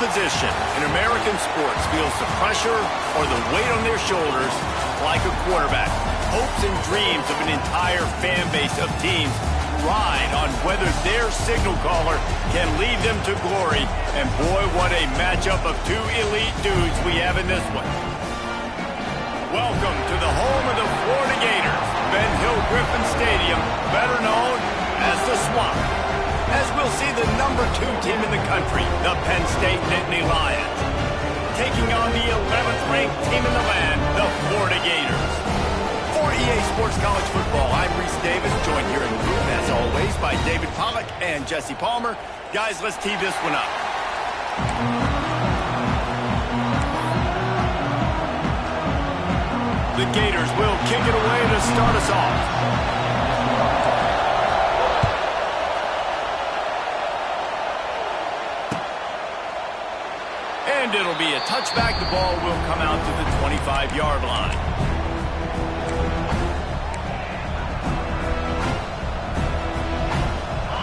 position in American sports feels the pressure or the weight on their shoulders like a quarterback. Hopes and dreams of an entire fan base of teams ride on whether their signal caller can lead them to glory. And boy, what a matchup of two elite dudes we have in this one. Welcome to the home of the Florida Gators, Ben Hill Griffin Stadium, better known as the Swamp. As we'll see the number 2 team in the country, the Penn State Nittany Lions, taking on the 11th ranked team in the land, the Florida Gators. For EA Sports College Football, I'm Reese Davis, joined here in the booth, as always, by David Pollack and Jesse Palmer. Guys, let's tee this one up. The Gators will kick it away to start us off. And it'll be a touchback. The ball will come out to the 25-yard line.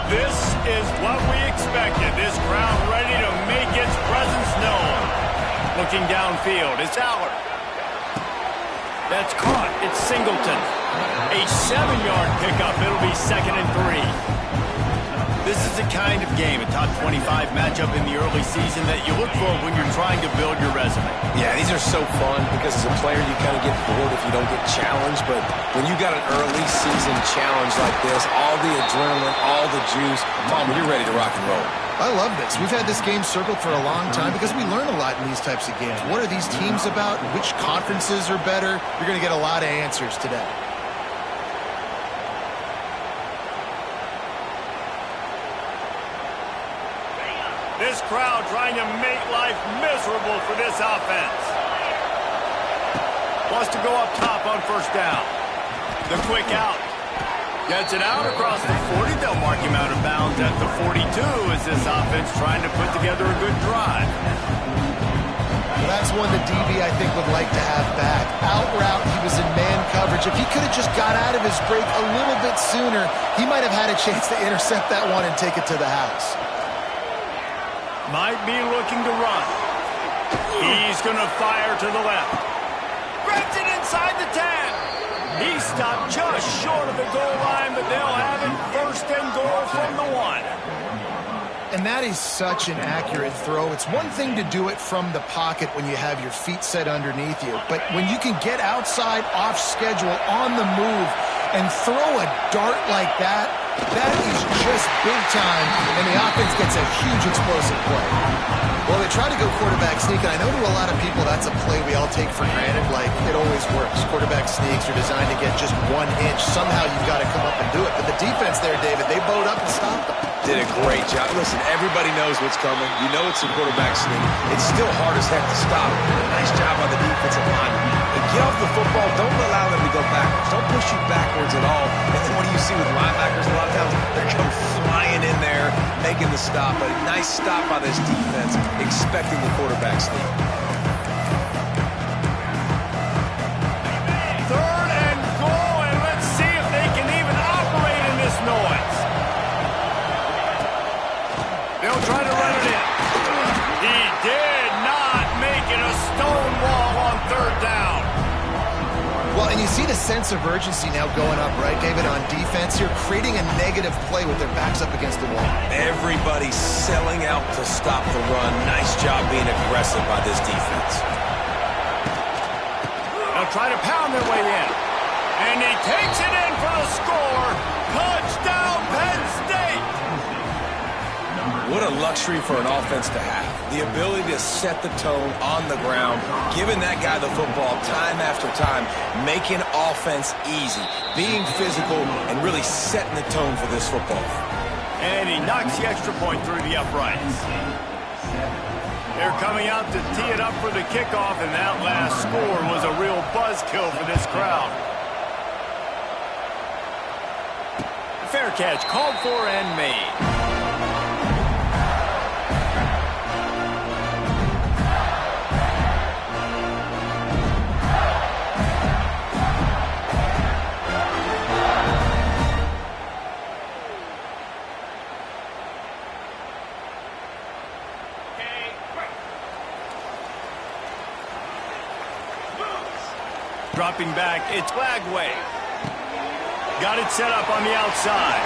This is what we expected. This crowd ready to make its presence known. Looking downfield, it's Allard. That's caught. It's Singleton. A 7-yard pickup. It'll be 2nd and 3. This is the kind of game, a top 25 matchup in the early season that you look for when you're trying to build your resume. Yeah, these are so fun because as a player you kind of get bored if you don't get challenged, but when you got an early season challenge like this, all the adrenaline, all the juice, Palmer, you're ready to rock and roll. I love this. We've had this game circled for a long time because we learn a lot in these types of games. What are these teams about? Which conferences are better? You're going to get a lot of answers today. This crowd trying to make life miserable for this offense. Wants to go up top on first down. The quick out. Gets it out across the 40. They'll mark him out of bounds at the 42 as this offense trying to put together a good drive. Well, that's one the DB, I think, would like to have back. Out route, he was in man coverage. If he could have just got out of his break a little bit sooner, he might have had a chance to intercept that one and take it to the house. Might be looking to run. He's going to fire to the left. Grabs it inside the 10. He stopped just short of the goal line, but they'll have it 1st and goal from the 1. And that is such an accurate throw. It's one thing to do it from the pocket when you have your feet set underneath you, but when you can get outside, off schedule, on the move, and throw a dart like that, that is just big time, and the offense gets a huge explosive play. Well, they try to go quarterback sneak, and I know to a lot of people that's a play we all take for granted, like it always works. Quarterback sneaks are designed to get just 1 inch. Somehow you've got to come up and do it. But the defense there, David, they bowed up and stopped them. Did a great job. Listen, everybody knows what's coming. You know it's a quarterback sneak. It's still hard as heck to stop. Nice job on the defensive line. But get off the football. Don't allow them to go backwards. Don't push you backwards at all. And then what do you see with linebackers a lot of times? They come flying in there, making the stop. A nice stop by this defense, expecting the quarterback sneak. 3rd and goal, and let's see if they can even operate in this noise. They'll try to run it in. He did not make it a stone wall on 3rd down. Well, and you see the sense of urgency now going up, right, David, on defense here, creating a negative play with their backs up against the wall. Everybody's selling out to stop the run. Nice job being aggressive by this defense. They'll try to pound their way in. And he takes it in for the score. Touchdown, Penn State! What a luxury for an offense to have. The ability to set the tone on the ground, giving that guy the football time after time, making offense easy, being physical, and really setting the tone for this football. And he knocks the extra point through the uprights. They're coming out to tee it up for the kickoff, and that last score was a real buzzkill for this crowd. Fair catch called for and made. Dropping back, it's Lagway. Got it set up on the outside.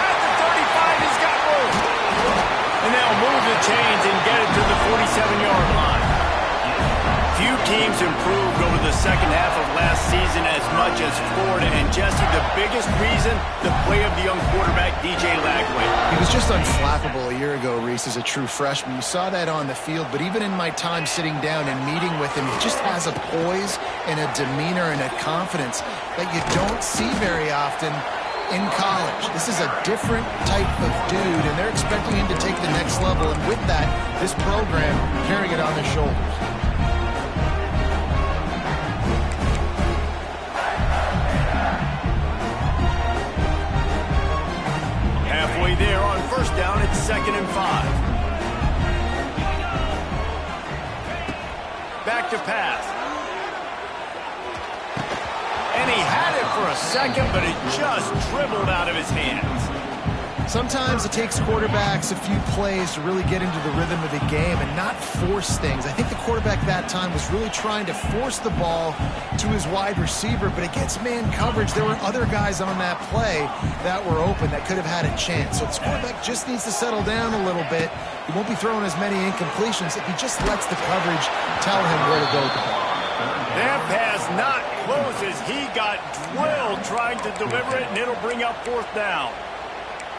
At the 35, he's got room. And they'll move the chains and get it to the 47-yard line. Few teams improved over the second half of last season as much as Florida. And Jesse, the biggest reason, the play of the young quarterback, DJ Lagway. He was just unflappable a year ago, Reese, as a true freshman. You saw that on the field, but even in my time sitting down and meeting with him, he just has a poise and a demeanor and a confidence that you don't see very often in college. This is a different type of dude, and they're expecting him to take the next level. And with that, this program carrying it on their shoulders. There on first down, it's 2nd and 5. Back to pass. And he had it for a second, but it just dribbled out of his hands. Sometimes it takes quarterbacks a few plays to really get into the rhythm of the game and not force things. I think the quarterback that time was really trying to force the ball to his wide receiver, but against man coverage, there were other guys on that play that were open that could have had a chance. So this quarterback just needs to settle down a little bit. He won't be throwing as many incompletions if he just lets the coverage tell him where to go with the ball. That pass not close as he got drilled trying to deliver it, and it'll bring up 4th down.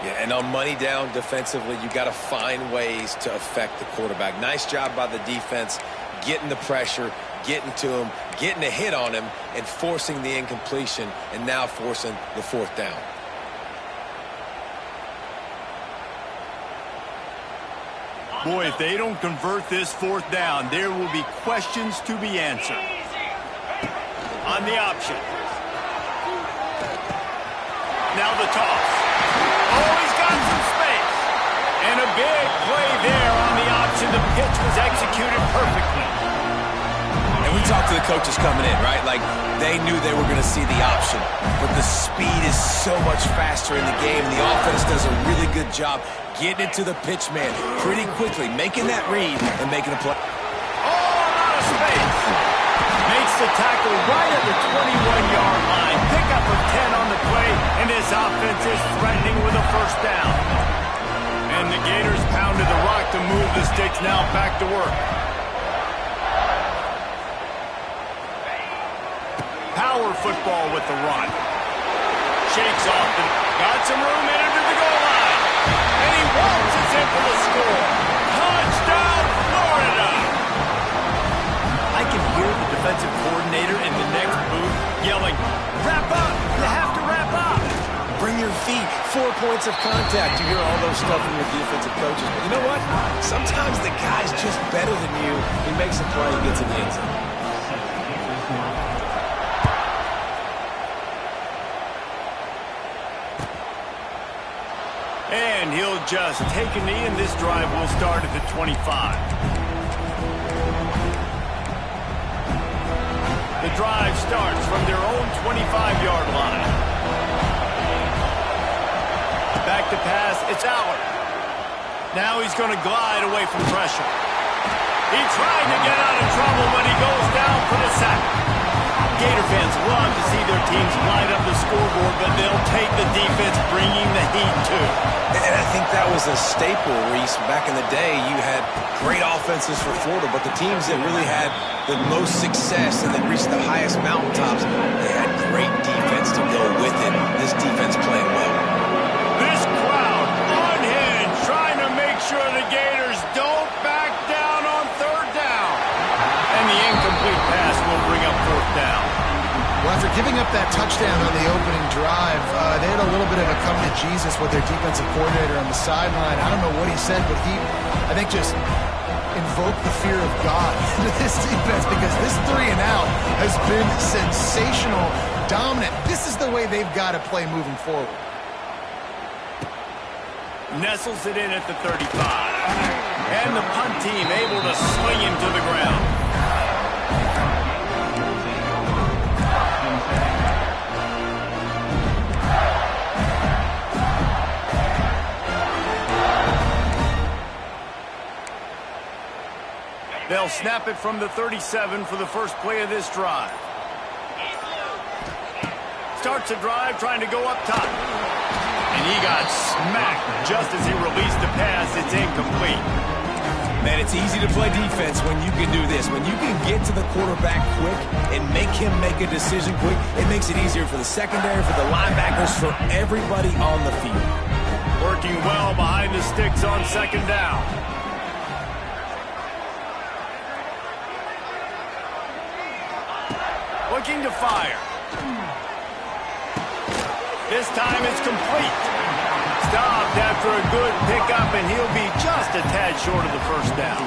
Yeah, and on money down defensively, you got to find ways to affect the quarterback. Nice job by the defense, getting the pressure, getting to him, getting a hit on him, and forcing the incompletion, and now forcing the 4th down. Boy, if they don't convert this 4th down, there will be questions to be answered. On the option. Now the toss. Oh, he's got some space. And a big play there on the option. The pitch was executed perfectly. And we talked to the coaches coming in, right? Like, they knew they were going to see the option. But the speed is so much faster in the game. The offense does a really good job getting it to the pitch man pretty quickly, making that read and making a play. Oh, out of space. Makes the tackle right at the 21-yard line. Pickup of 10 on the play, and this offense is threatening with a 1st down. And the Gators pounded the rock to move the sticks. Now back to work. Power football with the run. Shakes off and got some room in under the goal line. And he waltzes in for the score. Touchdown, Florida! I can hear the defensive coordinator in the next booth yelling, "Wrap up! You have to wrap up!" Bring your feet, 4 points of contact. You hear all those stuff from your defensive coaches. But you know what? Sometimes the guy's just better than you. He makes a play and gets in the end zone. And he'll just take a knee, and this drive will start at the 25. The drive starts from their own 25-yard line. Back to pass, it's Allard. Now he's going to glide away from pressure. He tried to get out of trouble when he goes down for the sack. Gator fans love to see their teams light up the scoreboard, but they'll take the defense bringing the heat too. And I think that was a staple, Reese. Back in the day, you had great offenses for Florida, but the teams that really had the most success and that reached the highest mountaintops, they had great defense to go with it. This defense playing well. This crowd unhinged, trying to make sure the Gators don't back down on 3rd down. And the incomplete pass will bring up 4th down. Well, after giving up that touchdown on the opening drive, they had a little bit of a come to Jesus with their defensive coordinator on the sideline. I don't know what he said, but he, I think, just invoked the fear of God into this defense, because this 3 and out has been sensational, dominant. This is the way they've got to play moving forward. Nestles it in at the 35. And the punt team able to swing him to the ground. They'll snap it from the 37 for the first play of this drive. Starts the drive trying to go up top. And he got smacked just as he released the pass. It's incomplete. Man, it's easy to play defense when you can do this. When you can get to the quarterback quick and make him make a decision quick, it makes it easier for the secondary, for the linebackers, for everybody on the field. Working well behind the sticks on second down. Looking to fire. This time it's complete. Stopped after a good pickup, and he'll be just a tad short of the first down.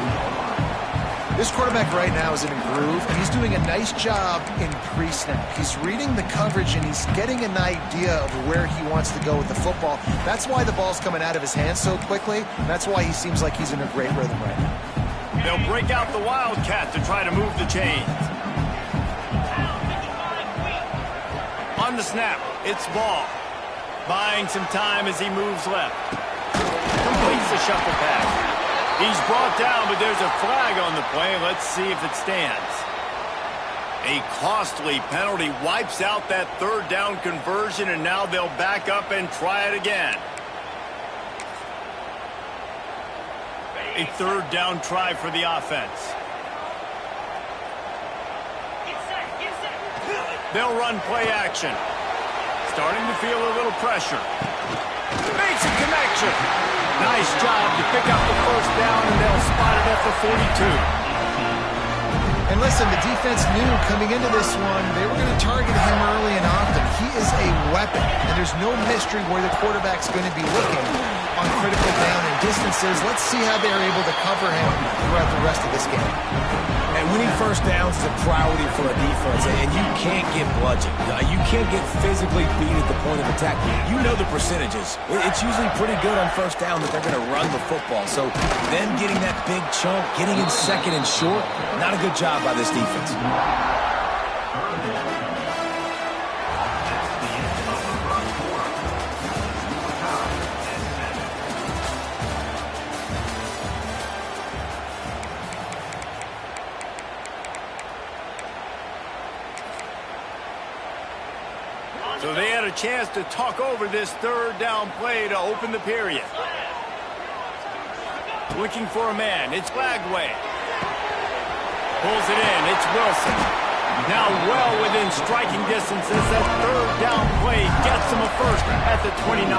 This quarterback right now is in a groove, and he's doing a nice job in pre-snap. He's reading the coverage, and he's getting an idea of where he wants to go with the football. That's why the ball's coming out of his hands so quickly. That's why he seems like he's in a great rhythm right now. They'll break out the Wildcat to try to move the chains. On the snap, it's ball. Buying some time as he moves left. Completes the shuffle pass. He's brought down, but there's a flag on the play. Let's see if it stands. A costly penalty wipes out that third down conversion, and now they'll back up and try it again. A third down try for the offense. They'll run play action. Starting to feel a little pressure. Makes a connection. Nice job to pick up the first down, and they'll spot it at the 42. And listen, the defense knew coming into this one, they were going to target him early and often. He is a weapon, and there's no mystery where the quarterback's going to be looking on critical down and distances. Let's see how they're able to cover him throughout the rest of this game. And winning first downs is a priority for a defense, and you can't get bludgeoned. You can't get physically beat at the point of attack. You know the percentages. It's usually pretty good on first down that they're going to run the football. So them getting that big chunk, getting in second and short, not a good job by this defense. So they had a chance to talk over this third down play to open the period. Looking for a man. It's Lagway. Pulls it in. It's Wilson. Now well within striking distance as that third down play gets him a first at the 29.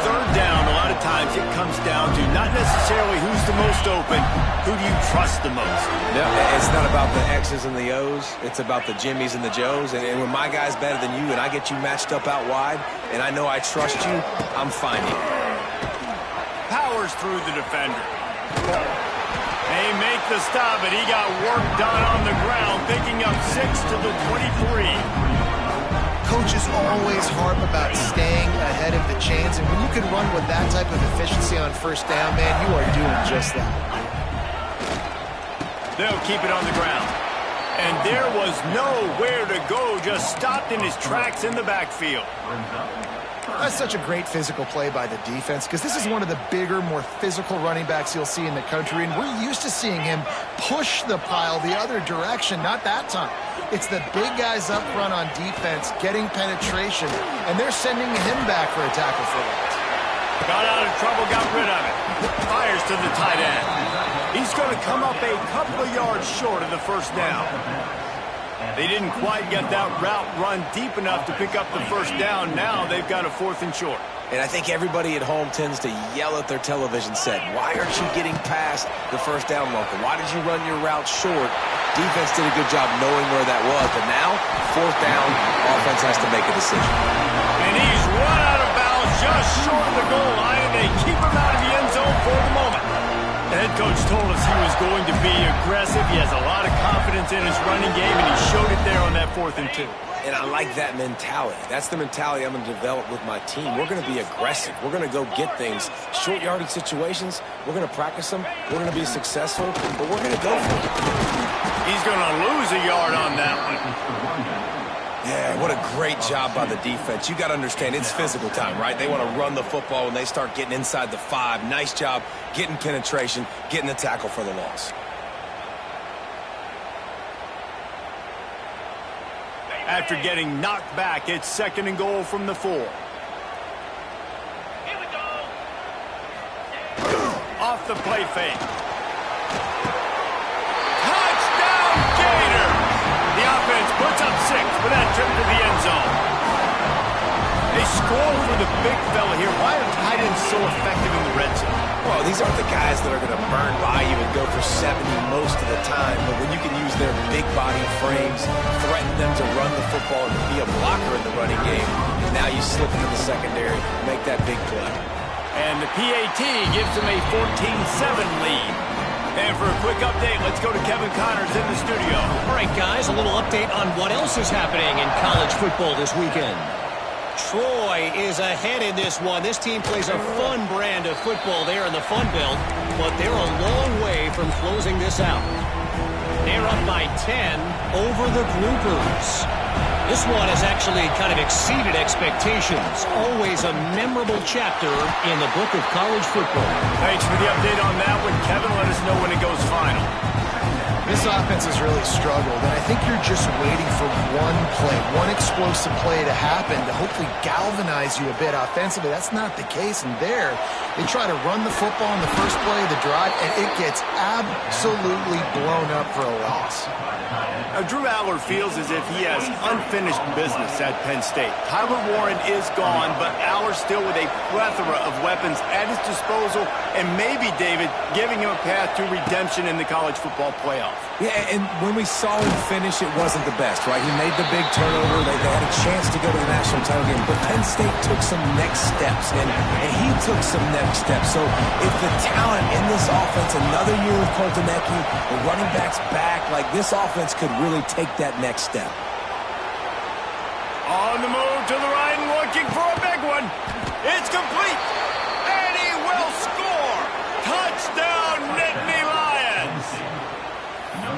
Third down, a lot of times it comes down to not necessarily who's the most open, who do you trust the most? No, it's not about the X's and the O's. It's about the Jimmies and the Joes. And when my guy's better than you and I get you matched up out wide and I know I trust you, I'm finding it. Powers through the defender. They make the stop, but he got work done on the ground, picking up 6 to the 23. Coaches always harp about staying ahead of the chains, and when you can run with that type of efficiency on first down, man, you are doing just that. They'll keep it on the ground. And there was nowhere to go, just stopped in his tracks in the backfield. That's such a great physical play by the defense, because this is one of the bigger, more physical running backs you'll see in the country, and we're used to seeing him push the pile the other direction. Not that time. It's the big guys up front on defense getting penetration, and they're sending him back for a tackle for that. Got out of trouble, got rid of it. Fires to the tight end. He's going to come up a couple of yards short of the first down. They didn't quite get that route run deep enough to pick up the first down. Now they've got a 4th and short. And I think everybody at home tends to yell at their television set. Why aren't you getting past the first down marker? Why did you run your route short? Defense did a good job knowing where that was. But now, 4th down, offense has to make a decision. And he's run out of bounds just short of the goal line, and they keep him out of the end zone for the moment. The head coach told us he was going to be aggressive. He has a lot of confidence in his running game, and he showed it there on that 4th and 2. And I like that mentality. That's the mentality I'm going to develop with my team. We're going to be aggressive. We're going to go get things. Short yardage situations, we're going to practice them. We're going to be successful, but we're going to go for it. He's going to lose a yard on that one. Yeah, what a great job by the defense. You got to understand, it's physical time, right? They want to run the football when they start getting inside the 5. Nice job getting penetration, getting the tackle for the loss. After getting knocked back, it's 2nd and goal from the 4. Here we go. Off the play fake. Touchdown, Gators! The offense puts up 6 for that trip to the end zone. They score for the big fella here. Why are tight ends so effective in the red zone? Well, these aren't the guys that are going to burn by you and go for 70 most of the time, but when you can use their big body frames, threaten them to run the football and be a blocker in the running game, now you slip into the secondary, make that big play. And the PAT gives them a 14-7 lead. And for a quick update, let's go to Kevin Connors in the studio. All right, guys, a little update on what else is happening in college football this weekend. Troy is ahead in this one. This team plays a fun brand of football there in the Fun Belt, but they're a long way from closing this out. They're up by 10 over the Groupers. This one has actually kind of exceeded expectations. Always a memorable chapter in the book of college football. Thanks for the update on that one, Kevin. Let us know when it goes final. This offense has really struggled, and I think you're just waiting for one play, one explosive play to happen to hopefully galvanize you a bit offensively. That's not the case, and there, they try to run the football in the first play of the drive, and it gets absolutely blown up for a loss. Drew Aller feels as if he has unfinished business at Penn State. Tyler Warren is gone, but Aller still with a plethora of weapons at his disposal, and maybe, David, giving him a path to redemption in the college football playoff. Yeah, and when we saw him finish, it wasn't the best, right? He made the big turnover. They had a chance to go to the national title game, but Penn State took some next steps, and he took some next steps. So if the talent in this offense, another year with Koltanecki, the running backs back, like this offense could really take that next step. On the move to the right and looking for a big one. It's complete, and he will score. Touchdown, Nittany Lions.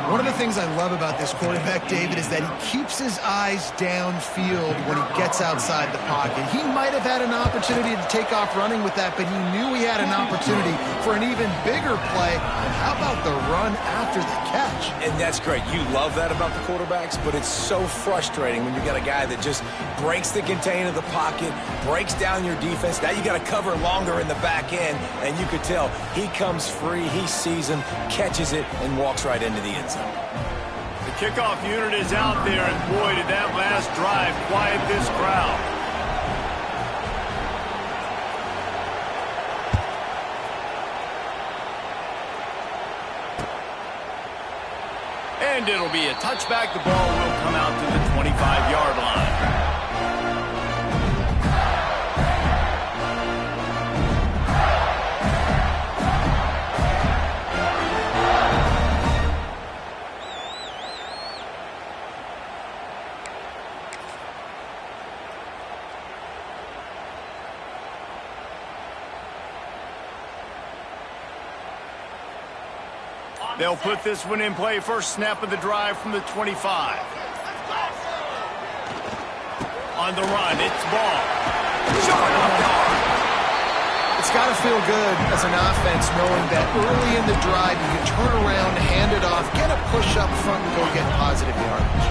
One of the things I love about this quarterback, David, is that he keeps his eyes downfield when he gets outside the pocket. He might have had an opportunity to take off running with that, but he knew he had an opportunity for an even bigger play. And how about the run after the catch? And that's great. You love that about the quarterbacks, but it's so frustrating when you got a guy that just breaks the contain of the pocket, breaks down your defense. Now you got to cover longer in the back end, and you could tell he comes free, he sees him, catches it, and walks right into the end zone. The kickoff unit is out there, and boy, did that last drive quiet this crowd. And it'll be a touchback. The ball will come out to the 25-yard line. They'll put this one in play. First snap of the drive from the 25. On the run, it's ball. Short up yard. It's got to feel good as an offense knowing that early in the drive you can turn around, hand it off, get a push up front, and go get positive yardage.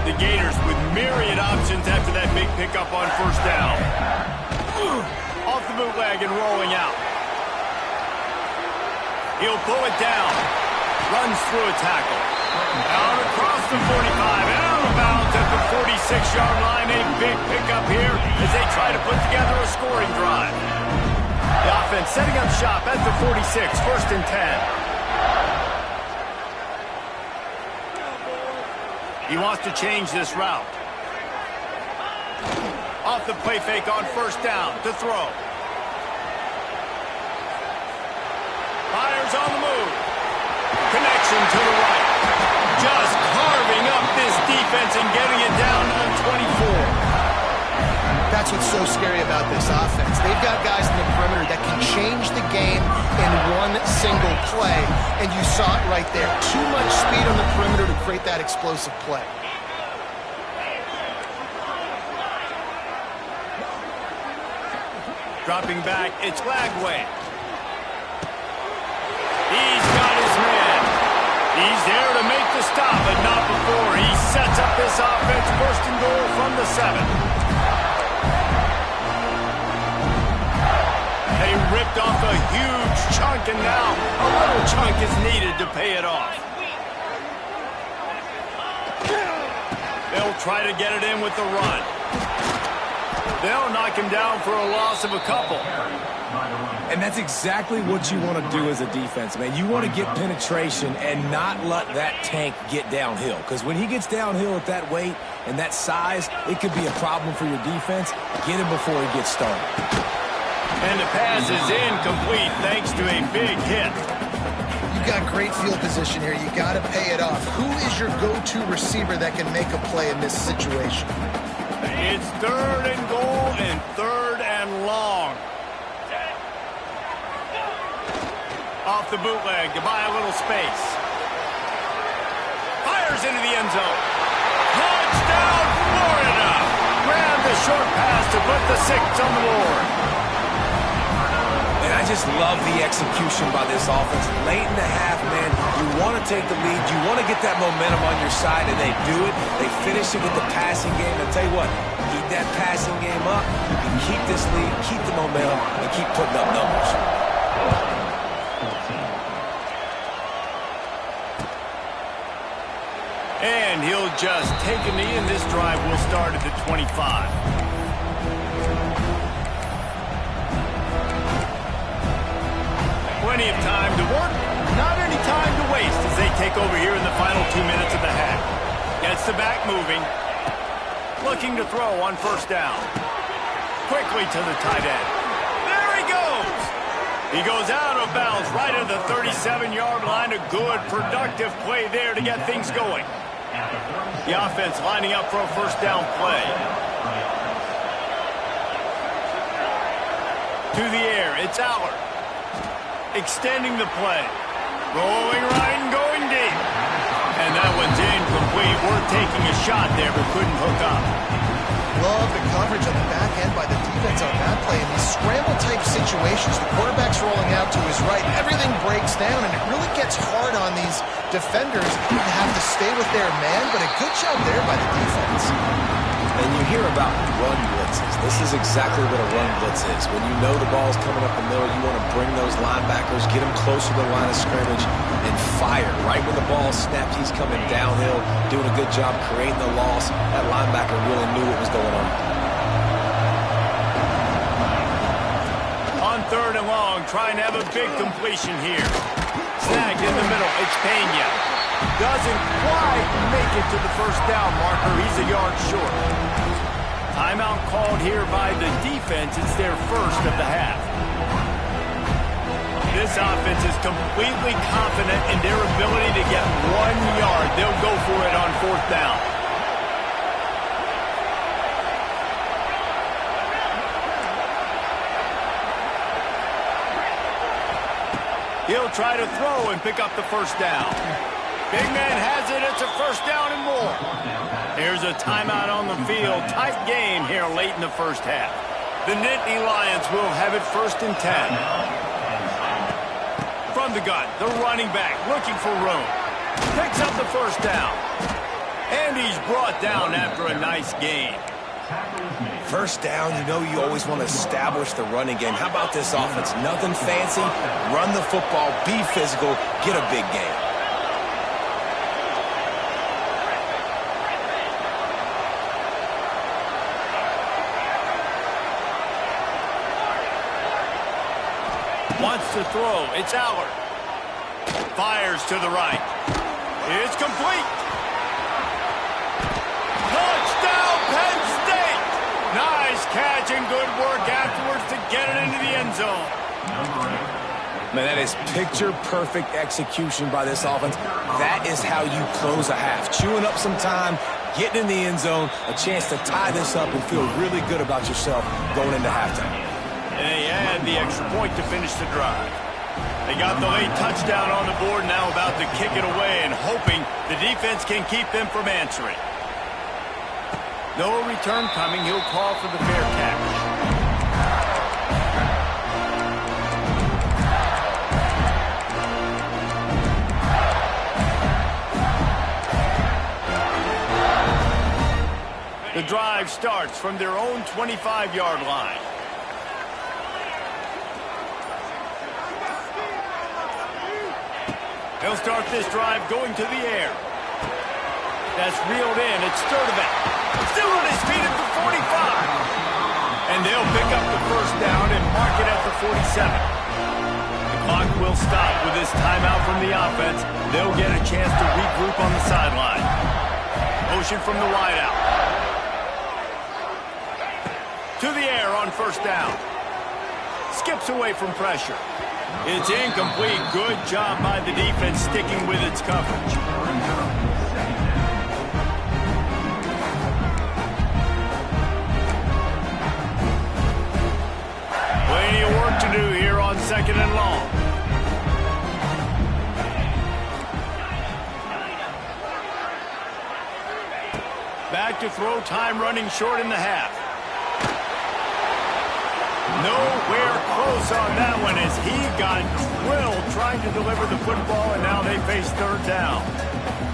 The Gators with myriad options after that big pickup on first down. Off the bootleg and rolling out. He'll pull it down. Runs through a tackle. Out across the 45 and out of bounds at the 46-yard line. A big pickup here as they try to put together a scoring drive. The offense setting up shop at the 46, first and 10. He wants to change this route. Off the play fake on first down to throw. Fires on the move. Connection to the right. Just carving up this defense and getting it down to the 24. That's what's so scary about this offense. They've got guys in the perimeter that can change the game in one single play, and you saw it right there. Too much speed on the perimeter to create that explosive play. Dropping back, it's Lagway. He's got his man. He's there to make the stop, but not before. He sets up this offense first and goal from the 7. They ripped off a huge chunk, and now a little chunk is needed to pay it off. They'll try to get it in with the run. They'll knock him down for a loss of a couple. And that's exactly what you want to do as a defense, man. You want to get penetration and not let that tank get downhill. Because when he gets downhill at that weight and that size, it could be a problem for your defense. Get him before he gets started. And the pass is incomplete thanks to a big hit. You got great field position here. You got to pay it off. Who is your go-to receiver that can make a play in this situation? It's 3rd and goal and 3rd and long. Off the bootleg to buy a little space. Fires into the end zone. Touchdown, Florida! Grab the short pass to put the 6 on the board. And I just love the execution by this offense. Late in the half, man, you want to take the lead. You want to get that momentum on your side, and they do it. They finish it with the passing game. I'll tell you what, keep that passing game up. You can keep this lead, keep the momentum, and keep putting up numbers. And he'll just take a knee, and this drive will start at the 25. Plenty of time to work, not any time to waste as they take over here in the final 2 minutes of the half. Gets the back moving. Looking to throw on 1st down. Quickly to the tight end. There he goes! He goes out of bounds right at the 37-yard line. A good, productive play there to get things going. The offense lining up for a 1st down play. To the air, it's Allard. Extending the play. Rolling right and going deep. And that one's incomplete. Worth taking a shot there, but couldn't hook up. Love the coverage on the back end by the defense on that play. In these scramble-type situations, the quarterback's rolling out to his right. Everything breaks down, and it really gets hard on these defenders to have to stay with their man, but a good job there by the defense. And you hear about run blitzes. This is exactly what a run blitz is. When you know the ball's coming up the middle, you want to bring those linebackers, get them closer to the line of scrimmage, and fire. Right when the ball snapped, he's coming downhill, doing a good job creating the loss. That linebacker really knew what was going on. On 3rd and long, trying to have a big completion here. Snagged in the middle, it's Pena. Doesn't quite make it to the 1st down marker. He's a yard short. Timeout called here by the defense. It's their 1st of the half. This offense is completely confident in their ability to get 1 yard. They'll go for it on 4th down. He'll try to throw and pick up the 1st down. Big man has it. It's a 1st down and more. There's a timeout on the field. Tight game here late in the 1st half. The Nittany Lions will have it 1st and 10. From the gun, the running back looking for room. Picks up the 1st down. And he's brought down after a nice gain. 1st down, you know you always want to establish the running game. How about this offense? Nothing fancy. Run the football, be physical, get a big gain. Wants to throw. It's Allard. Fires to the right. It's complete. Touchdown, Penn State. Nice catch and good work afterwards to get it into the end zone. Man, that is picture-perfect execution by this offense. That is how you close a half. Chewing up some time, getting in the end zone, a chance to tie this up and feel really good about yourself going into halftime. And they add the extra point to finish the drive. They got the late touchdown on the board, now about to kick it away and hoping the defense can keep them from answering. No return coming. He'll call for the fair catch. drive starts from their own 25-yard line. They'll start this drive going to the air. That's reeled in. It's Sturdivant. Still on his feet at the 45. And they'll pick up the first down and mark it at the 47. The clock will stop with this timeout from the offense. They'll get a chance to regroup on the sideline. Motion from the wideout. To the air on first down. Skips away from pressure. It's incomplete. Good job by the defense sticking with its coverage. Plenty of work to do here on second and long. Back to throw, time running short in the half. Nowhere close on that one as he got drilled trying to deliver the football, and now they face third down.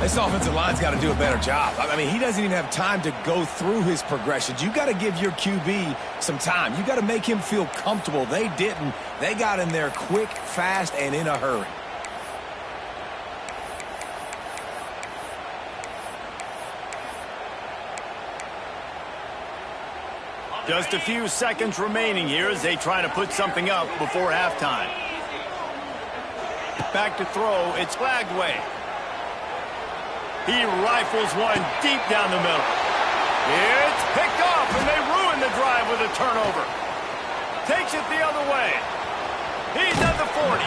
This offensive line's got to do a better job. I mean, he doesn't even have time to go through his progressions. You got to give your QB some time. You got to make him feel comfortable. They didn't. They got in there quick, fast, and in a hurry. Just a few seconds remaining here as they try to put something up before halftime. Back to throw. It's Flagway. He rifles one deep down the middle. It's picked off, and they ruin the drive with a turnover. Takes it the other way. He's at the 40.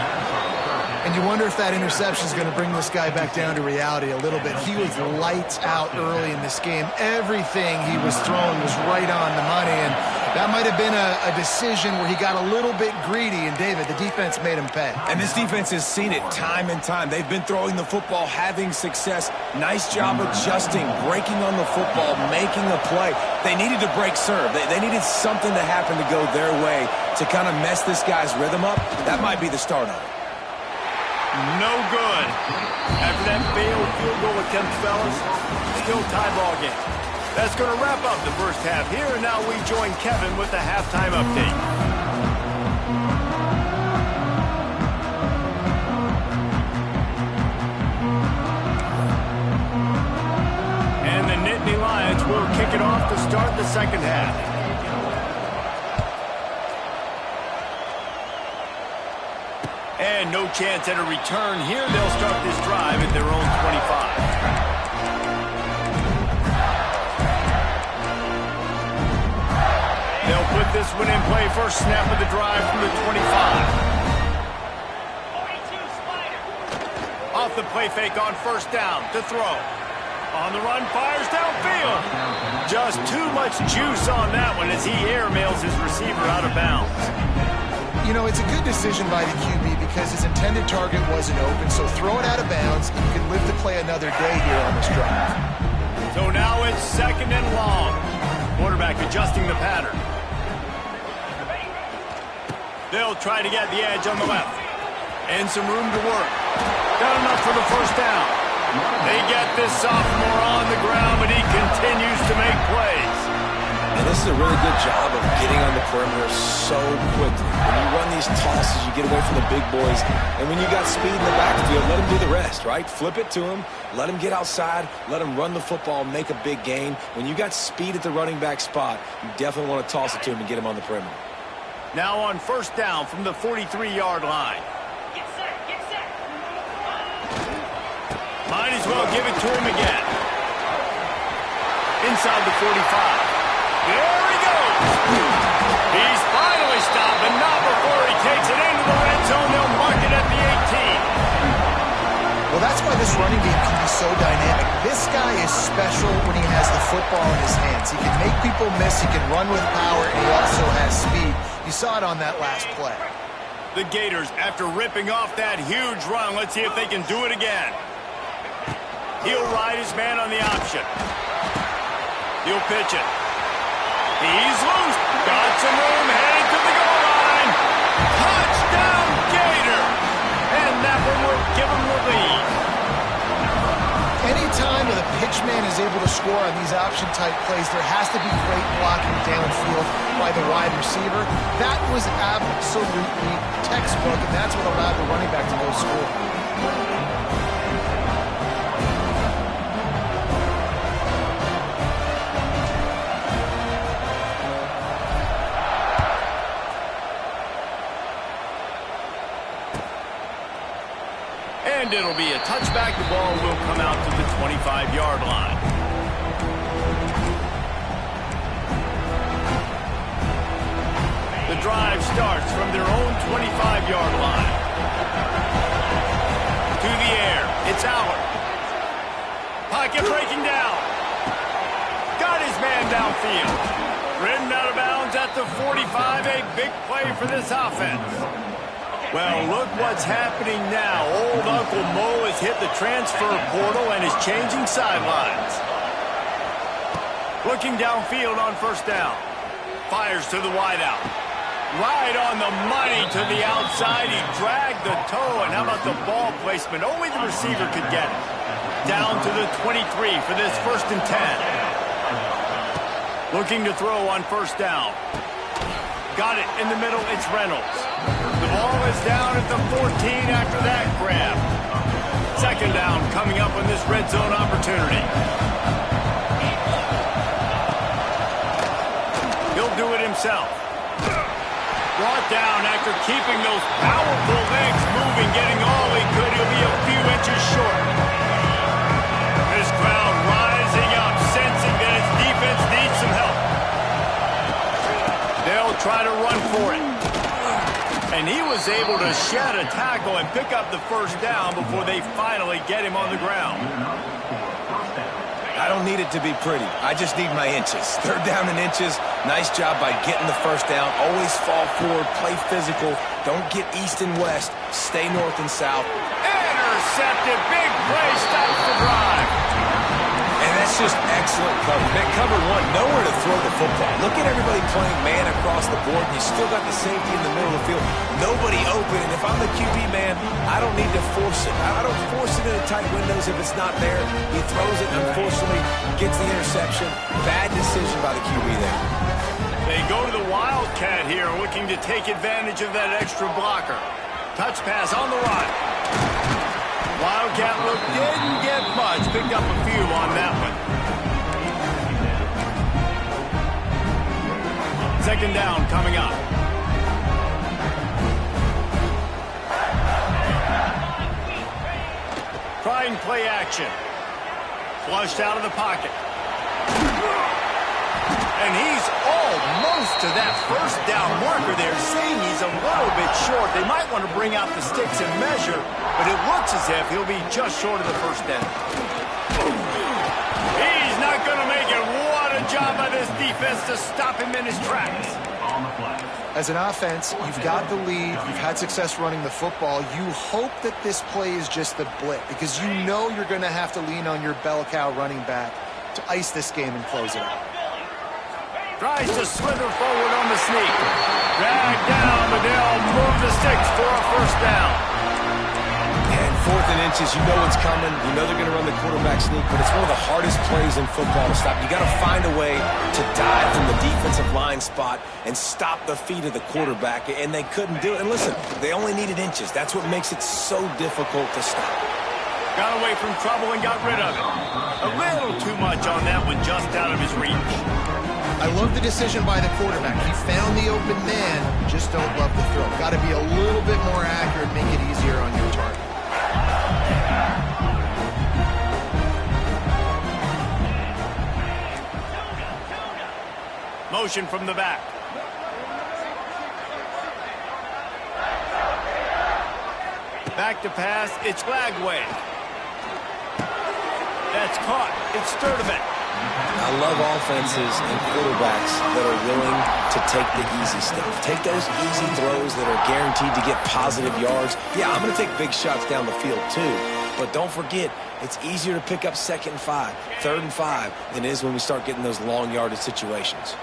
And you wonder if that interception is going to bring this guy back down to reality a little bit. He was lights out early in this game. Everything he was throwing was right on the money, and that might have been a decision where he got a little bit greedy, and David, the defense made him pay. And this defense has seen it time and time. They've been throwing the football, having success. Nice job adjusting, breaking on the football, making a play. They needed to break serve. They needed something to happen to go their way to kind of mess this guy's rhythm up. That might be the start of it. No good. After that failed field goal attempt, fellas, still tie ball game. That's going to wrap up the first half here, and now we join Kevin with the halftime update. And the Nittany Lions will kick it off to start the second half. And no chance at a return here. They'll start this drive at their own 25. They'll put this one in play. First snap of the drive from the 25. Off the play fake on first down to throw. On the run, fires downfield. Just too much juice on that one as he airmails his receiver out of bounds. You know, it's a good decision by the QB because his intended target wasn't open, so throw it out of bounds, and you can live to play another day here on this drive. So now it's second and long. Quarterback adjusting the pattern. They'll try to get the edge on the left. And some room to work. Got enough for the first down. They get this sophomore on the ground, but he continues to make plays. And this is a really good job of getting on the perimeter so quickly. When you run these tosses, you get away from the big boys. And when you got speed in the backfield, let him do the rest, right? Flip it to him. Let him get outside. Let him run the football and make a big gain. When you got speed at the running back spot, you definitely want to toss it to him and get him on the perimeter. Now on first down from the 43-yard line. Get set, get set. Might as well give it to him again. Inside the 45. There he goes. He's finally stopped, but not before he takes it into the red zone. They'll mark it at the 18. Well, that's why this running game can be so dynamic. This guy is special when he has the football in his hands. He can make people miss, he can run with power, and he also has speed. You saw it on that last play. The Gators, after ripping off that huge run, let's see if they can do it again. He'll ride his man on the option. He'll pitch it. He's loose. Got some room, headed to the goal line. Touchdown, Gator. And that one will give him the lead. Anytime the pitchman is able to score on these option-type plays, there has to be great blocking downfield by the wide receiver. That was absolutely textbook, and that's what allowed the running back to go score. And it'll be a touchback. The ball will come out to the 25-yard line. The drive starts from their own 25-yard line. To the air. It's Allen. Pocket breaking down. Got his man downfield. Ridden out of bounds at the 45. A big play for this offense. Well, look what's happening now. Old Uncle Mo has hit the transfer portal and is changing sidelines. Looking downfield on first down. Fires to the wideout. Right on the money to the outside. He dragged the toe, and how about the ball placement? Only the receiver could get it. Down to the 23 for this 1st and 10. Looking to throw on first down. Got it in the middle. It's Reynolds. The ball is down at the 14 after that grab. 2nd down coming up on this red zone opportunity. He'll do it himself. Brought down after keeping those powerful legs moving, getting all he could. He'll be a few inches short. This crowd rising up, sensing that his defense needs some help. They'll try to run for it. And he was able to shed a tackle and pick up the 1st down before they finally get him on the ground. I don't need it to be pretty. I just need my inches. 3rd down and inches. Nice job by getting the 1st down. Always fall forward, play physical. Don't get east and west. Stay north and south. Intercepted. Big play. Stops the drive. And that's just excellent cover. That cover one, nowhere to throw the football. Look at everybody playing man across the board. You still got the safety in the middle of the field. Nobody open. And if I'm the QB, man, I don't need to force it. I don't force it into tight windows if it's not there. He throws it, unfortunately, gets the interception. Bad decision by the QB there. They go to the Wildcat here, looking to take advantage of that extra blocker. Touch pass on the run. Wildcat look didn't get much. Picked up a few on that one. 2nd down coming up. Trying play action. Flushed out of the pocket. And he's almost to that 1st down marker there, saying he's a little bit short. They might want to bring out the sticks and measure, but it looks as if he'll be just short of the 1st down. He's not going to make it. What a job by this defense to stop him in his tracks. As an offense, you've got the lead. You've had success running the football. You hope that this play is just the blip because you know you're going to have to lean on your bell cow running back to ice this game and close it out. Tries to slither forward on the sneak. Drag down, but they'll move the sticks for a 1st down. And 4th and inches, you know what's coming. You know they're going to run the quarterback sneak, but it's one of the hardest plays in football to stop. You got to find a way to dive from the defensive line spot and stop the feet of the quarterback, and they couldn't do it. And listen, they only needed inches. That's what makes it so difficult to stop. Got away from trouble and got rid of it. A little too much on that one, just out of his reach. I love the decision by the quarterback. He found the open man, just don't love the throw. Got to be a little bit more accurate, make it easier on your target. Motion from the back. Back to pass, it's Glagway. That's caught, it's Sturdivant. I love offenses and quarterbacks that are willing to take the easy stuff. Take those easy throws that are guaranteed to get positive yards. Yeah, I'm going to take big shots down the field too. But don't forget, it's easier to pick up 2nd and 5, 3rd and 5 than it is when we start getting those long yardage situations.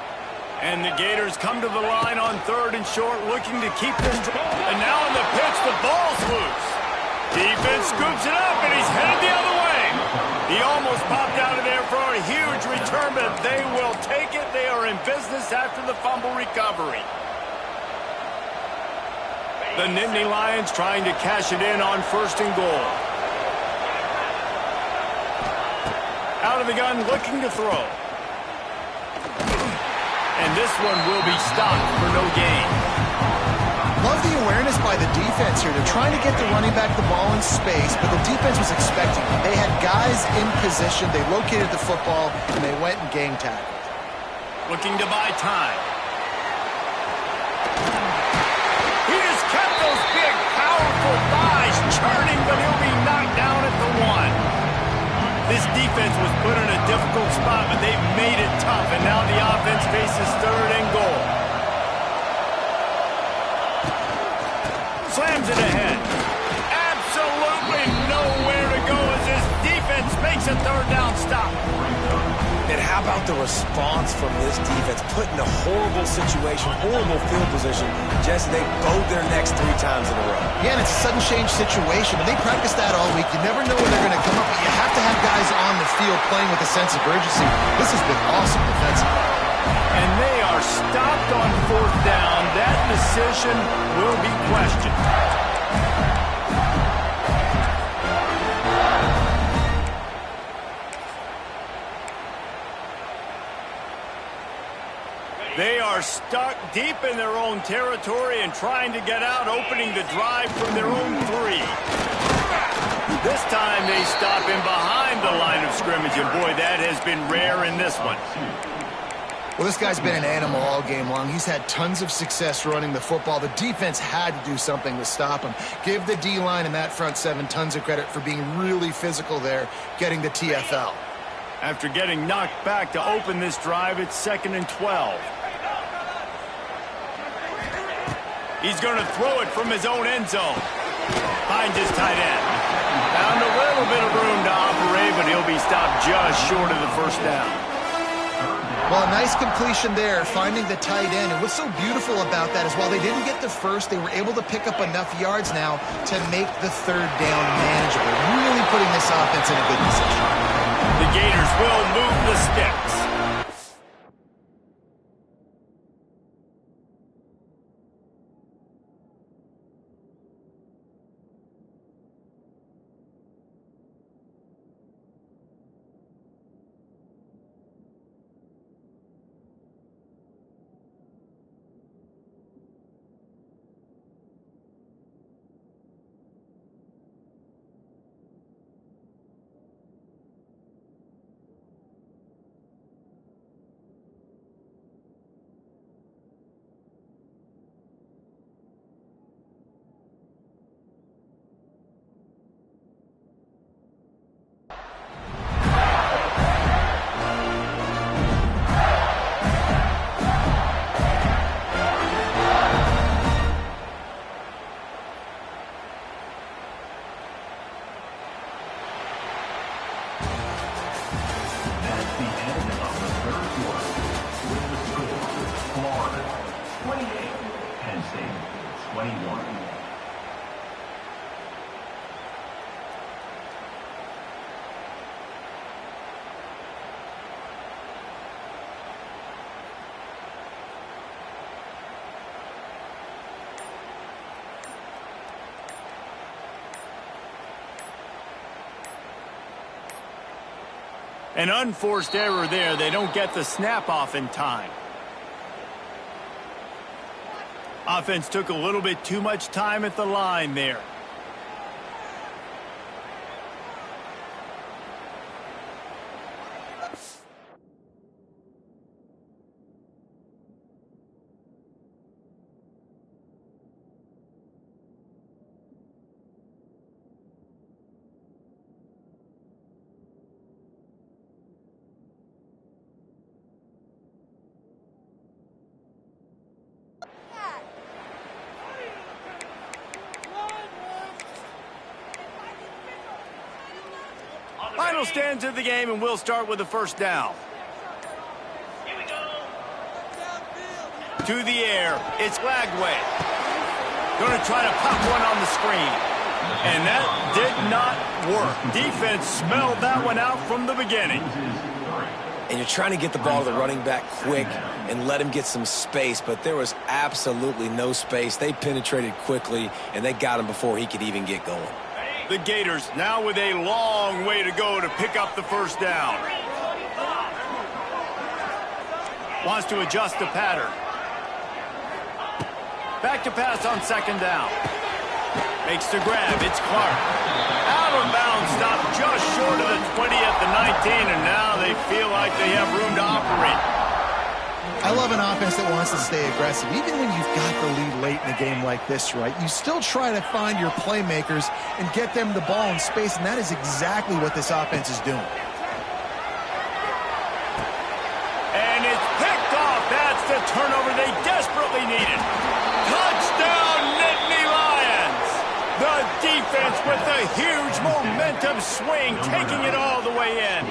And the Gators come to the line on 3rd and short, looking to keep this. And now in the pitch, the ball's loose. Defense scoops it up, and he's headed the other way. He almost popped out of there for a huge return, but they will take it. They are in business after the fumble recovery. The Nittany Lions trying to cash it in on 1st and goal. Out of the gun, looking to throw. And this one will be stopped for no gain. Love the awareness by the defense here. They're trying to get the running back the ball in space, but the defense was expecting it. They had guys in position. They located the football, and they went and gang tackled. Looking to buy time. He has kept those big, powerful thighs churning, but he'll be knocked down at the 1. This defense was put in a difficult spot, but they've made it tough, and now the offense faces 3rd and goal. Slams it ahead. Absolutely nowhere to go as this defense makes a 3rd down stop. And how about the response from this defense? Put in a horrible situation, horrible field position. Jesse, they bowed their necks 3 times in a row. Yeah, and it's a sudden change situation, and they practice that all week. You never know when they're going to come up, but you have to have guys on the field playing with a sense of urgency. This has been awesome defensively. And they are stopped on 4th down. That decision will be questioned. They are stuck deep in their own territory and trying to get out, opening the drive from their own 3. This time they stop him behind the line of scrimmage, and boy, that has been rare in this one. Well, this guy's been an animal all game long. He's had tons of success running the football. The defense had to do something to stop him. Give the D-line and that front 7 tons of credit for being really physical there, getting the TFL. After getting knocked back to open this drive, it's 2nd and 12. He's going to throw it from his own end zone. Finds his tight end. Found a little bit of room to operate, but he'll be stopped just short of the 1st down. Well, a nice completion there, finding the tight end. And what's so beautiful about that is while they didn't get the 1st, they were able to pick up enough yards now to make the 3rd down manageable. Really putting this offense in a good position. The Gators will move the sticks. An unforced error there. They don't get the snap off in time. Offense took a little bit too much time at the line there. Final stands of the game, and we'll start with the 1st down. Here we go. To the air, it's Lagway. Going to try to pop one on the screen. And that did not work. Defense smelled that one out from the beginning. and you're trying to get the ball to the running back quick and let him get some space, but there was absolutely no space. They penetrated quickly, and they got him before he could even get going. The Gators now with a long way to go to pick up the first down. Wants to adjust the pattern. Back to pass on second down. Makes the grab. It's Clark. Out of bounds, stopped just short of the 20 at the 19, and now they feel like they have room to operate. I love an offense that wants to stay aggressive. Even when you've got the lead late in a game like this, right, you still try to find your playmakers and get them the ball in space, and that is exactly what this offense is doing. And it's picked off. That's the turnover they desperately needed. Touchdown, Nittany Lions! The defense with a huge momentum swing, taking it all the way in.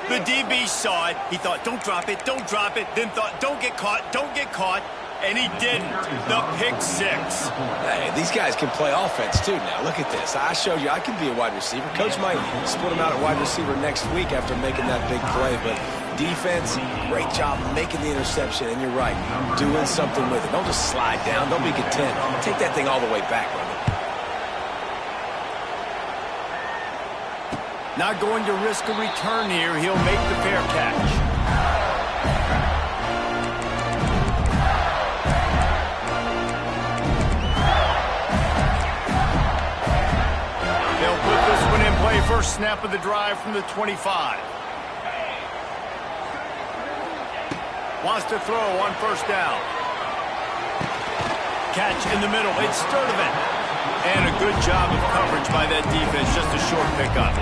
The DB saw it. He thought, don't drop it, then thought, don't get caught, and he didn't. The pick six. Hey, these guys can play offense, too, now. Look at this. I showed you I can be a wide receiver. Coach might split him out at wide receiver next week after making that big play, but defense, great job making the interception, and you're right, doing something with it. Don't just slide down. Don't be content. Take that thing all the way back, brother. Not going to risk a return here. He'll make the fair catch. They'll put this one in play. First snap of the drive from the 25. Wants to throw on first down. Catch in the middle. It's Sturdivant. And a good job of coverage by that defense. Just a short pickup.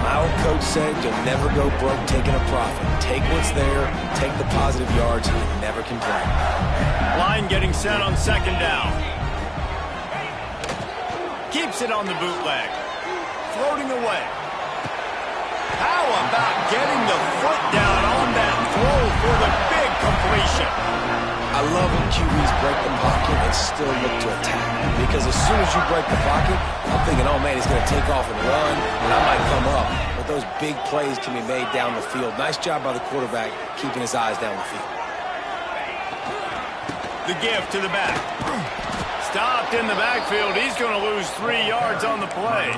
My old coach said you'll never go broke taking a profit. Take what's there, take the positive yards, and never complain. Line getting set on second down. Keeps it on the bootleg. Floating away. How about getting the foot down on that throw for the big completion? I love when QBs break the pocket and still look to attack. Because as soon as you break the pocket, I'm thinking, oh man, he's going to take off and run, and I might come up. But those big plays can be made down the field. Nice job by the quarterback keeping his eyes down the field. The give to the back. Stopped in the backfield. He's going to lose 3 yards on the play.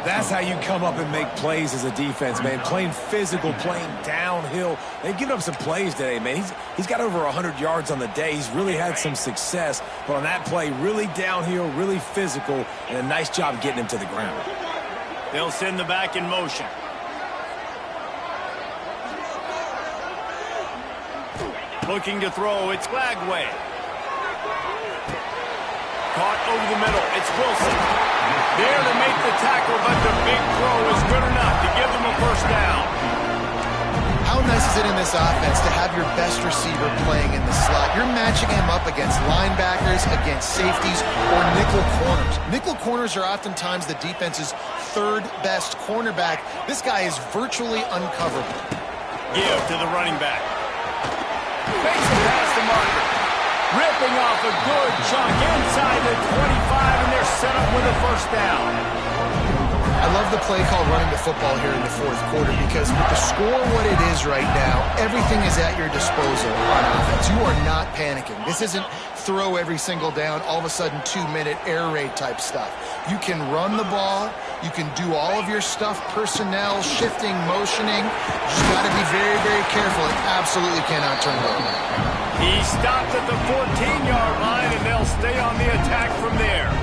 That's how you come up and make plays as a defense, man. Playing physical, playing downhill. They've given up some plays today, man. He's got over 100 yards on the day. He's really had some success. But on that play, really downhill, really physical, and a nice job getting him to the ground. They'll send the back in motion. Looking to throw. It's Lagway. Caught over the middle. It's Wilson. There to make the tackle, but the big throw is good enough to give them a first down. How nice is it in this offense to have your best receiver playing in the slot? You're matching him up against linebackers, against safeties, or nickel corners. Nickel corners are oftentimes the defense's third best cornerback. This guy is virtually uncoverable. Give to the running back. Makes it past the marker. Ripping off a good chunk inside the 25, and they're set up with a first down. I love the play call running the football here in the fourth quarter because with the score what it is right now, everything is at your disposal on offense. You are not panicking. This isn't throw every single down, all of a sudden 2-minute air raid type stuff. You can run the ball. You can do all of your stuff, personnel, shifting, motioning. You just got to be very, very careful. It absolutely cannot turn it over. He stopped at the 14-yard line, and they'll stay on the attack from there.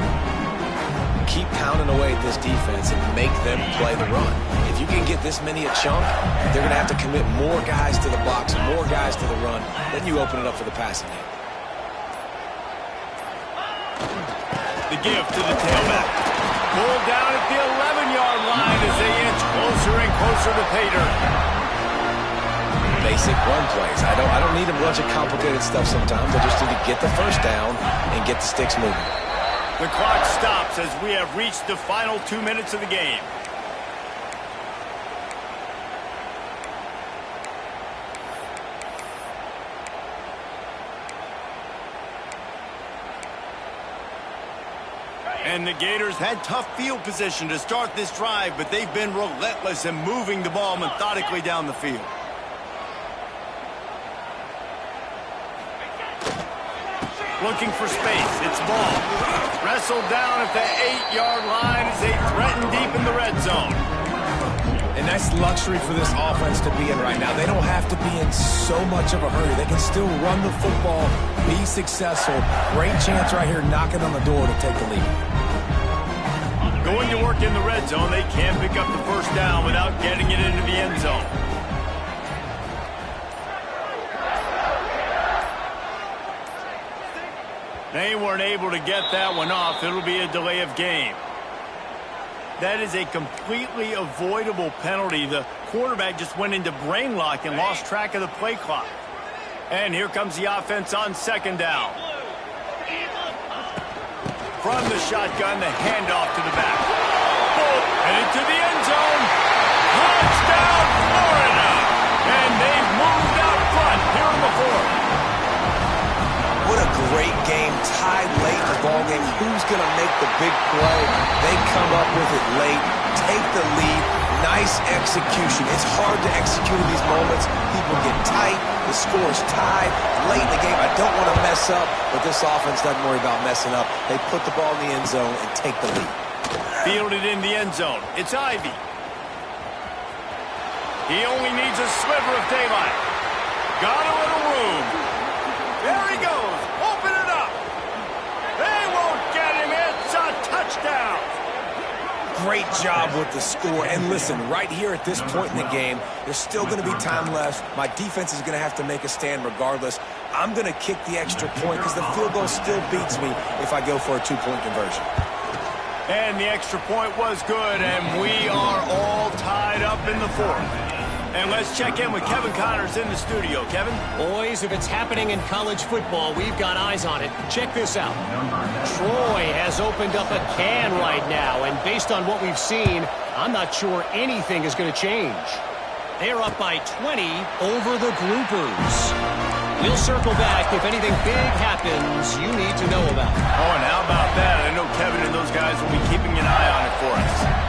Keep pounding away at this defense and make them play the run. If you can get this many a chunk, they're going to have to commit more guys to the box, more guys to the run. Then you open it up for the passing game. The give to the tailback. Pulled down at the 11-yard line as they inch closer and closer to pay dirt. Basic run plays. I don't need a bunch of complicated stuff sometimes. I just need to get the first down and get the sticks moving. The clock stops as we have reached the final 2 minutes of the game. And the Gators had tough field position to start this drive, but they've been relentless in moving the ball methodically down the field. Looking for space. It's ball. Wrestled down at the 8-yard line as they threaten deep in the red zone. And that's luxury for this offense to be in right now. They don't have to be in so much of a hurry. They can still run the football, be successful. Great chance right here knocking on the door to take the lead. Going to work in the red zone, they can't pick up the first down without getting it into the end zone. They weren't able to get that one off. It'll be a delay of game. That is a completely avoidable penalty. The quarterback just went into brain lock and lost track of the play clock. And here comes the offense on second down. From the shotgun, the handoff to the back. And into the end zone. Touchdown, Florida! And they've moved out front here in the fourth. What a great game, tied late in the ballgame. Who's going to make the big play? They come up with it late, take the lead. Nice execution. It's hard to execute in these moments. People get tight. The score's tied. Late in the game, I don't want to mess up, but this offense doesn't worry about messing up. They put the ball in the end zone and take the lead. Fielded in the end zone. It's Ivy. He only needs a sliver of daylight. Got a little room. There he goes. Open it up. They won't get him. It's a touchdown. Great job with the score. And listen, right here at this point in the game, there's still going to be time left. My defense is going to have to make a stand regardless. I'm going to kick the extra point because the field goal still beats me if I go for a two-point conversion. And the extra point was good, and we are all tied up in the fourth. And let's check in with Kevin Connors in the studio. Kevin? Boys, if it's happening in college football, we've got eyes on it. Check this out. Troy has opened up a can right now, and based on what we've seen, I'm not sure anything is going to change. They're up by 20 over the Groupers. We'll circle back if anything big happens you need to know about. Oh, and how about that? I know Kevin and those guys will be keeping an eye on it for us.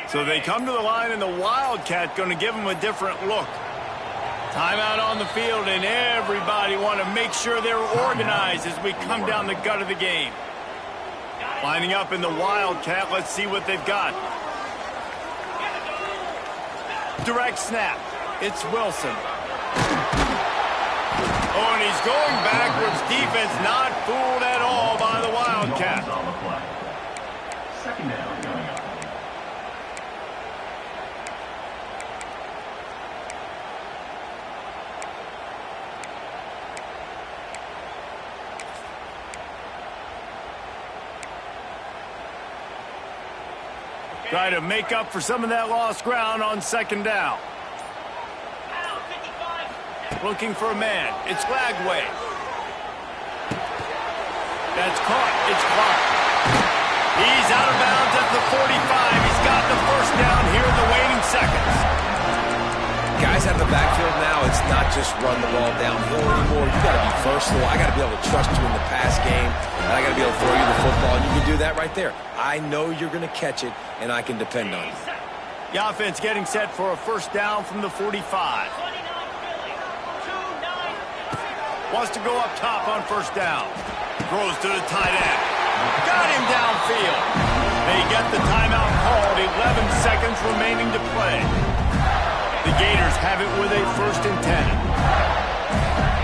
So they come to the line, and the Wildcat going to give them a different look. Timeout on the field, and everybody want to make sure they're organized as we come down the gut of the game. Lining up in the Wildcat, let's see what they've got. Direct snap. It's Wilson. Oh, and he's going backwards. Defense not fooled at all by the Wildcat. Second down. Try to make up for some of that lost ground on second down. Looking for a man. It's Lagway. That's caught. It's Clark. He's out of bounds at the 45. He's got the first down here in the waning seconds. Guys at the backfield now, it's not just run the ball downhill anymore. You got to be versatile. I got to be able to trust you in the pass game, and I got to be able to throw you the football, and you can do that right there. I know you're going to catch it, and I can depend on you. The offense getting set for a first down from the 45. Wants to go up top on first down. Throws to the tight end. Got him downfield. They get the timeout called. 11 seconds remaining to play. The Gators have it with a 1st and 10.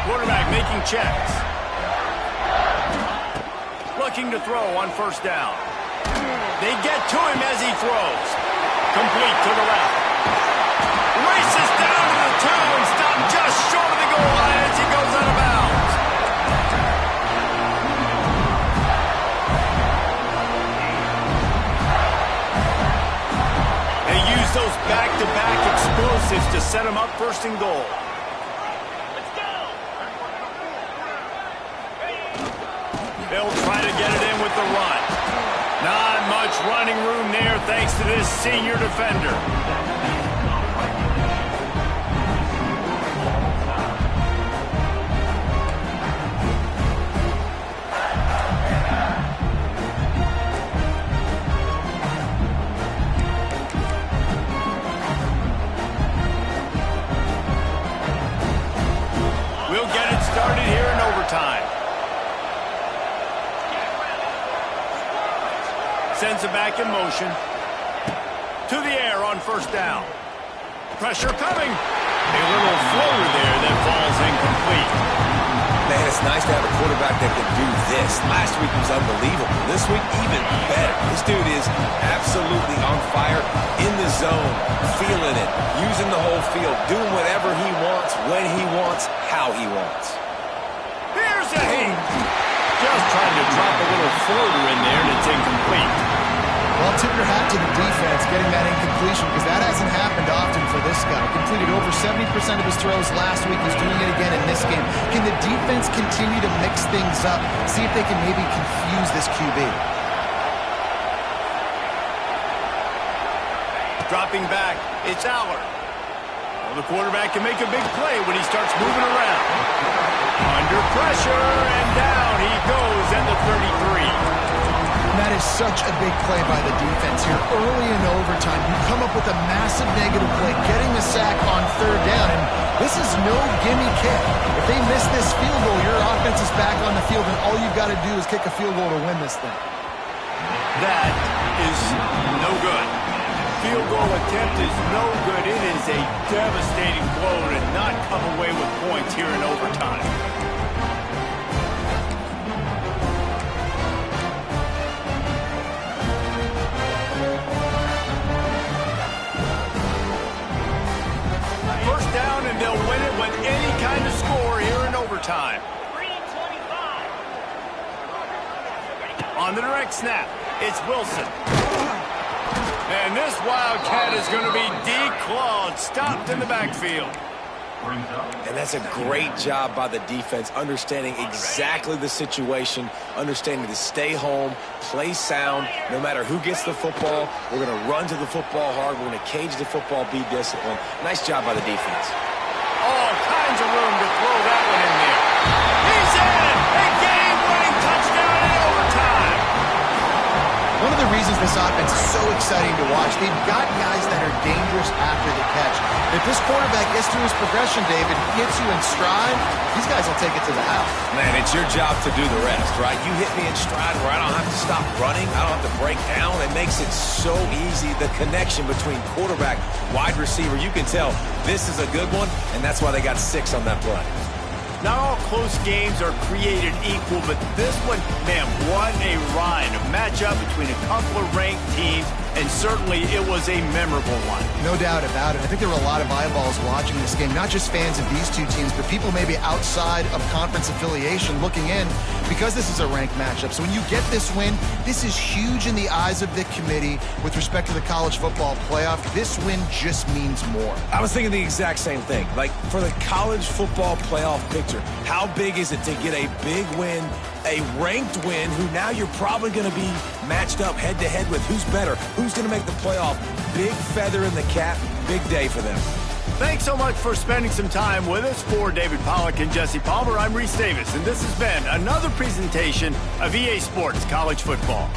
Quarterback making checks. Looking to throw on first down. They get to him as he throws. Complete to the left. Races down to the 2 and stopped just short of the goal line as he goes out of bounds. They use those back-to-back explosives to set him up 1st and goal. Let's go! He'll try to get it in with the run. Not much running room there thanks to this senior defender. We'll get it started here in overtime. Sends it back in motion. To the air on first down. Pressure coming. A little floater there that falls incomplete. Man, it's nice to have a quarterback that can do this. Last week was unbelievable. This week, even better. This dude is absolutely on fire, in the zone, feeling it, using the whole field, doing whatever he wants, when he wants, how he wants. Here's a hit. Just trying to drop a little floater in there, and it's incomplete. Well, tip your hat to the defense getting that incompletion because that hasn't happened often for this guy. Completed over 70% of his throws last week. He's doing it again in this game. Can the defense continue to mix things up? See if they can maybe confuse this QB. Dropping back, it's Aller. Well, the quarterback can make a big play when he starts moving around. Under pressure, and down he goes at the 33. That is such a big play by the defense here. Early in overtime, you come up with a massive negative play, getting the sack on third down, and this is no gimme kick. If they miss this field goal, your offense is back on the field, and all you've got to do is kick a field goal to win this thing. That is no good. Field goal attempt is no good. It is a devastating blow to not come away with points here in overtime. First down, and they'll win it with any kind of score here in overtime. On the direct snap, it's Wilson. And this Wildcat is going to be declawed, stopped in the backfield. And that's a great job by the defense, understanding exactly the situation, understanding to stay home, play sound. No matter who gets the football, we're going to run to the football hard. We're going to cage the football, be disciplined. Nice job by the defense. All kinds of room to throw that one in there. He's in! A game-winning touchdown in overtime! One of the reasons this offense is so exciting to watch, they've got guys that are dangerous after the catch. If this quarterback gets through his progression, David, hits you in stride, these guys will take it to the house. Man, it's your job to do the rest, right? You hit me in stride where I don't have to stop running. I don't have to break down. It makes it so easy. The connection between quarterback, wide receiver, you can tell this is a good one, and that's why they got 6 on that play. Not all close games are created equal, but this one, man, what a ride. A matchup between a couple of ranked teams, and certainly it was a memorable one. No doubt about it. I think there were a lot of eyeballs watching this game, not just fans of these two teams, but people maybe outside of conference affiliation looking in because this is a ranked matchup. So when you get this win, this is huge in the eyes of the committee with respect to the college football playoff. This win just means more. I was thinking the exact same thing. Like, for the college football playoff picture, how big is it to get a big win, a ranked win, who now you're probably going to be matched up head-to-head with who's better, who's going to make the playoff. Big feather in the cap, big day for them. Thanks so much for spending some time with us. For David Pollack and Jesse Palmer, I'm Reese Davis, and this has been another presentation of EA Sports College Football.